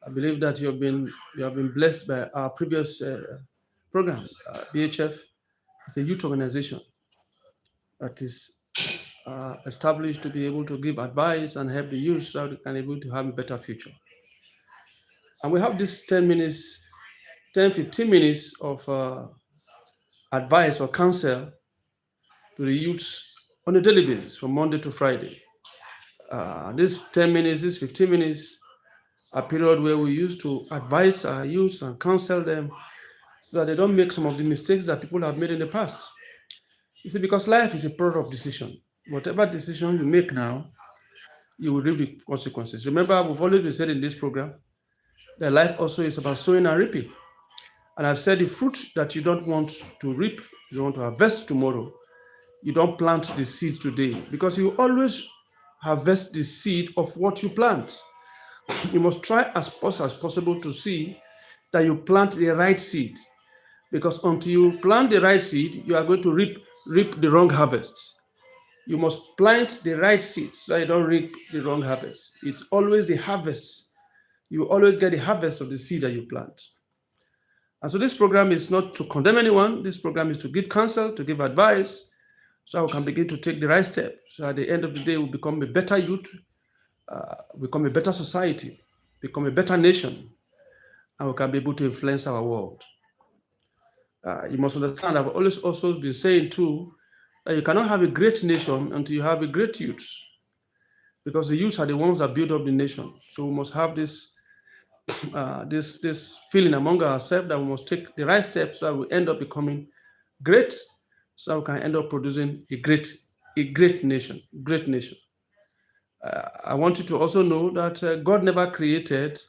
I believe that you have been blessed by our previous program. BHF is a youth organization that is established to be able to give advice and help the youth so they can able to have a better future. And we have this 10 minutes, 10, 15 minutes of advice or counsel to the youths on a daily basis from Monday to Friday. This 10 minutes, this 15 minutes, a period where we used to advise our youth and counsel them so that they don't make some of the mistakes that people have made in the past. You see, because life is a product of decision. Whatever decision you make now, you will reap the consequences. Remember, we've always been said in this program that life also is about sowing and reaping. And I've said the fruit that you don't want to reap, you want to harvest tomorrow, you don't plant the seed today because you always harvest the seed of what you plant. You must try as much as possible to see that you plant the right seed, because until you plant the right seed, you are going to reap the wrong harvest. You must plant the right seed so you don't reap the wrong harvest. It's always the harvest. You always get the harvest of the seed that you plant. And so this program is not to condemn anyone. This program is to give counsel, to give advice, so we can begin to take the right step. So at the end of the day, we become a better youth, become a better society, become a better nation, and we can be able to influence our world. You must understand, I've always also been saying too, that you cannot have a great nation until you have a great youth, because the youth are the ones that build up the nation. So we must have this this feeling among ourselves that we must take the right steps so that we end up becoming great, so that we can end up producing a great nation, great nation. I want you to also know that God never created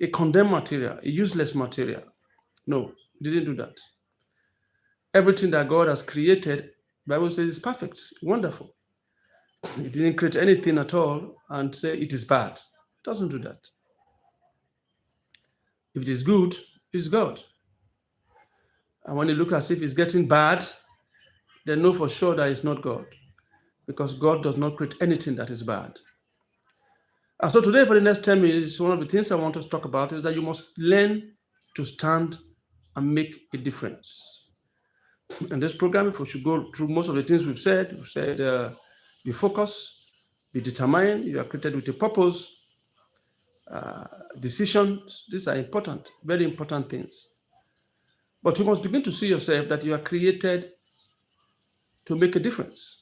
a condemned material, a useless material. No, He didn't do that. Everything that God has created, the Bible says, is perfect, wonderful. He didn't create anything at all and say it is bad. It doesn't do that. If it is good, it's God. And when you look as if it's getting bad, then know for sure that it's not God, because God does not create anything that is bad. And so today, for the next 10 minutes, one of the things I want to talk about is that you must learn to stand and make a difference. In this program, if we should go through most of the things we've said be focused, be determined, you are created with a purpose, decisions. These are important, very important things. But you must begin to see yourself that you are created to make a difference.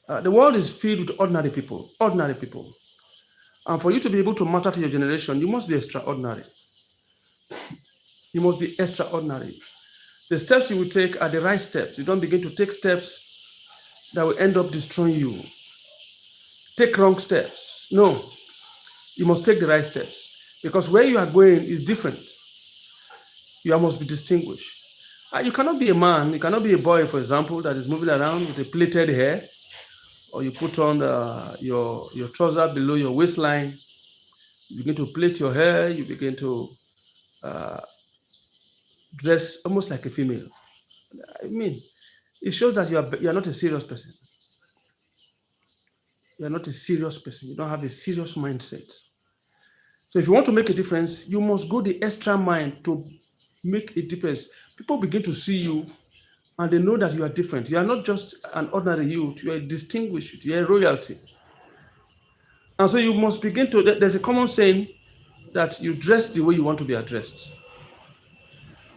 The world is filled with ordinary people, ordinary people. And for you to be able to matter to your generation, you must be extraordinary. You must be extraordinary. The steps you will take are the right steps. You don't begin to take steps that will end up destroying you. Take wrong steps. No, you must take the right steps, because where you are going is different. You must be distinguished. You cannot be a man, you cannot be a boy, for example, that is moving around with a plaited hair, or you put on your trouser below your waistline. You begin to plait your hair, you begin to dress almost like a female. I mean, it shows that you are not a serious person. You are not a serious person. You don't have a serious mindset. So if you want to make a difference, you must go the extra mile to make a difference. People begin to see you and they know that you are different. You are not just an ordinary youth, you are distinguished, you are royalty. And so you must begin to, there's a common saying that you dress the way you want to be addressed.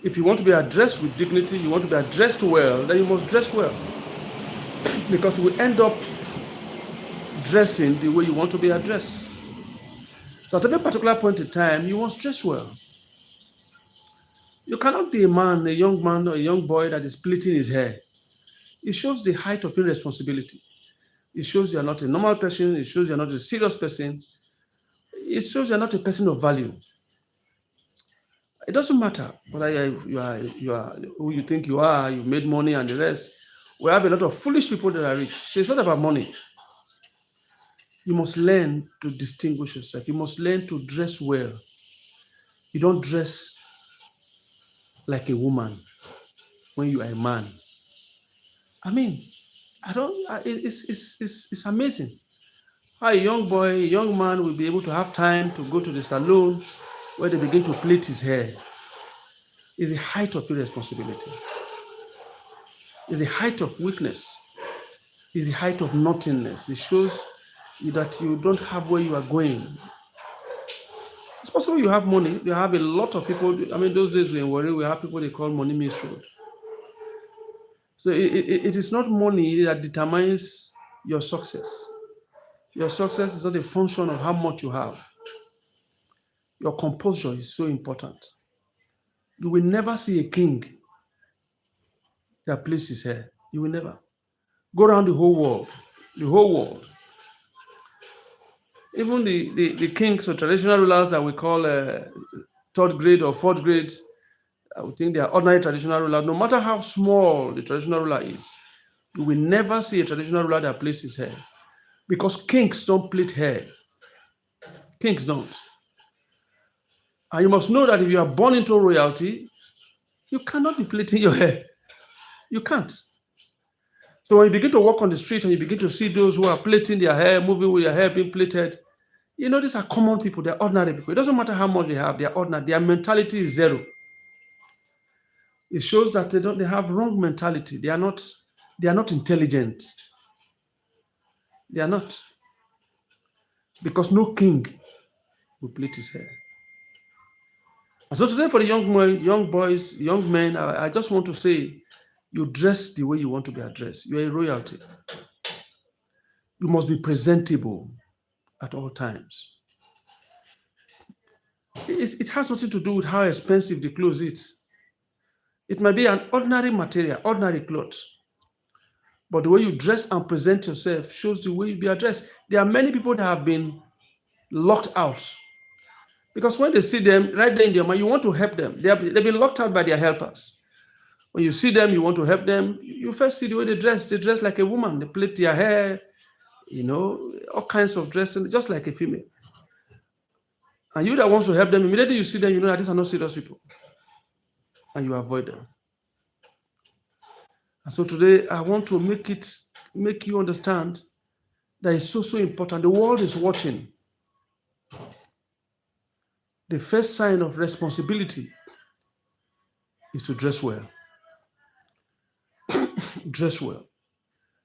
If you want to be addressed with dignity, you want to be addressed well, then you must dress well. Because you will end up dressing the way you want to be addressed. So at every particular point in time, you must dress well. You cannot be a young man or a young boy that is plaiting his hair. It shows the height of irresponsibility. It shows you are not a normal person. It shows you are not a serious person. It shows you are not a person of value. It doesn't matter whether you are who you think you are, you made money and the rest. We have a lot of foolish people that are rich. So it's not about money. You must learn to distinguish yourself. You must learn to dress well. You don't dress like a woman when you are a man. I mean, it's amazing how a young boy, a young man will be able to have time to go to the salon where they begin to plait his hair, is a height of irresponsibility, is a height of weakness, is a height of nothingness. It shows you that you don't have where you are going. It's possible you have money. You have a lot of people. I mean, those days in Warri, we have people they call money minstrel. So it is not money that determines your success. Your success is not a function of how much you have. Your composure is so important. You will never see a king that plaits his hair. You will never. Go around the whole world. The whole world. Even the kings or traditional rulers that we call third grade or fourth grade, I would think they are ordinary traditional rulers. No matter how small the traditional ruler is, you will never see a traditional ruler that plaits his hair. Because kings don't plait hair. Kings don't. And you must know that if you are born into royalty, you cannot be plaiting your hair. You can't. So when you begin to walk on the street and you begin to see those who are plaiting their hair, moving with their hair being plaited, you know these are common people. They're ordinary people. It doesn't matter how much they have. They're ordinary. Their mentality is zero. It shows that they have wrong mentality. They are not intelligent. They are not. Because no king will plait his hair. And so today for the young boys, young men, I just want to say, you dress the way you want to be addressed. You are a royalty. You must be presentable at all times. It has nothing to do with how expensive the clothes is. It might be an ordinary material, ordinary clothes. But the way you dress and present yourself shows the way you be addressed. There are many people that have been locked out. Because when they see them right there in their mind, you want to help them. They've been locked out by their helpers. When you see them, you want to help them. You first see the way they dress. They dress like a woman. They plait their hair, all kinds of dressing, just like a female. And you that wants to help them, immediately you see them, you know that these are not serious people. And you avoid them. And so today, I want to make you understand that it's so important. The world is watching. The first sign of responsibility is to dress well. Dress well.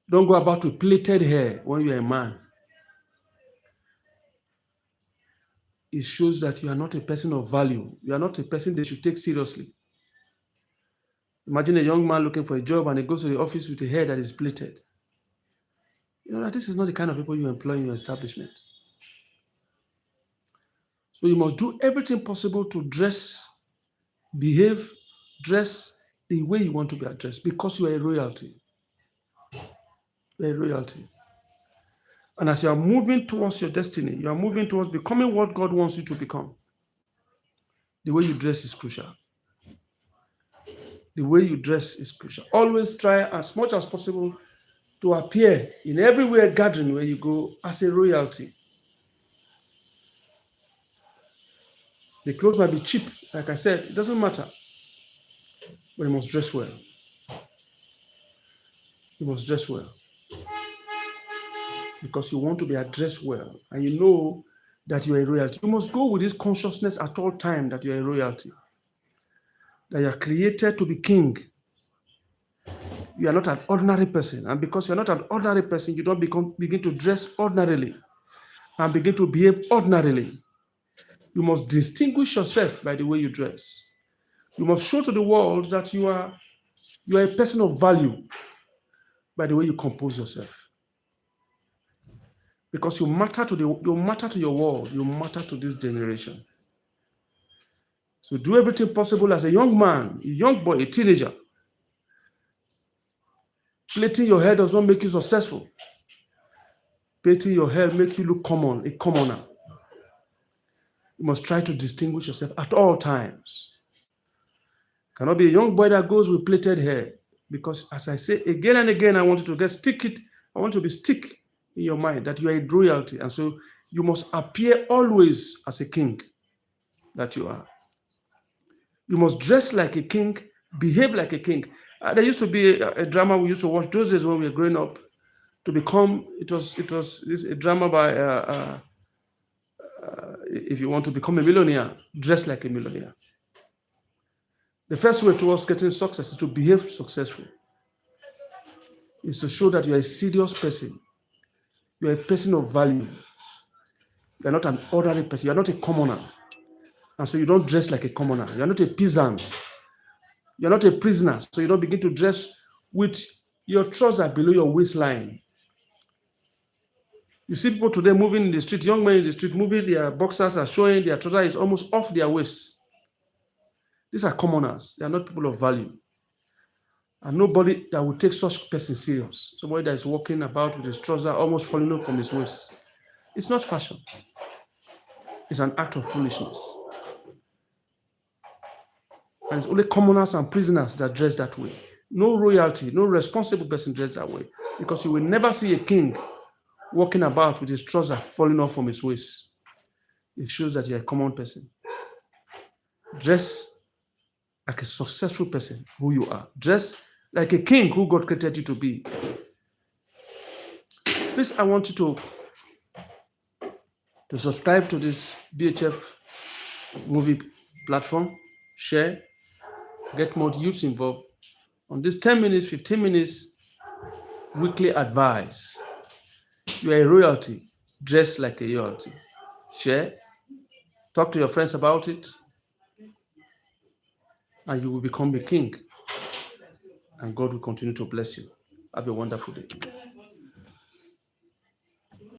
Don't go about with plaited hair when you're a man. It shows that you are not a person of value. You are not a person they should take seriously. Imagine a young man looking for a job and he goes to the office with a hair that is plaited. You know that this is not the kind of people you employ in your establishment. So you must do everything possible to behave, dress the way you want to be addressed because you are a royalty. You are a royalty. And as you are moving towards your destiny, you are moving towards becoming what God wants you to become. The way you dress is crucial. The way you dress is crucial. Always try as much as possible to appear in everywhere gathering where you go as a royalty. The clothes might be cheap, like I said, it doesn't matter. But you must dress well. You must dress well. Because you want to be addressed well. And you know that you are a royalty. You must go with this consciousness at all times that you are a royalty. That you are created to be king. You are not an ordinary person. And because you are not an ordinary person, you don't begin to dress ordinarily and begin to behave ordinarily. You must distinguish yourself by the way you dress. You must show to the world that you are a person of value by the way you compose yourself. Because you matter to your world, you matter to this generation. So do everything possible as a young man, a young boy, a teenager. Plaiting your hair does not make you successful. Plaiting your hair makes you look common, a commoner. You must try to distinguish yourself at all times. Cannot be a young boy that goes with plaited hair. Because as I say again and again, I want you to I want to be stick in your mind that you are a royalty. And so you must appear always as a king that you are. You must dress like a king, behave like a king. There used to be a drama we used to watch those days when we were growing up. It was a drama by if you want to become a millionaire, dress like a millionaire. The first way towards getting success is to behave successfully. Is to show that you are a serious person. You are a person of value. You are not an ordinary person. You are not a commoner. And so you don't dress like a commoner. You are not a peasant. You are not a prisoner. So you don't begin to dress with your trousers below your waistline. You see people today moving in the street, young men in the street moving, their boxers are showing, their trousers is almost off their waist. These are commoners. They are not people of value. And nobody that will take such person serious. Somebody that is walking about with his trousers almost falling off from his waist. It's not fashion. It's an act of foolishness. And it's only commoners and prisoners that dress that way. No royalty, no responsible person dress that way. Because you will never see a king walking about with his trousers falling off from his waist. It shows that you're a common person. Dress like a successful person, who you are. Dress like a king who God created you to be. Please, I want you to subscribe to this BHF movie platform, share, get more youths involved. On this 10 minutes, 15 minutes, weekly advice. You are a royalty, dress like a royalty. Share, talk to your friends about it, and you will become a king. And God will continue to bless you. Have a wonderful day.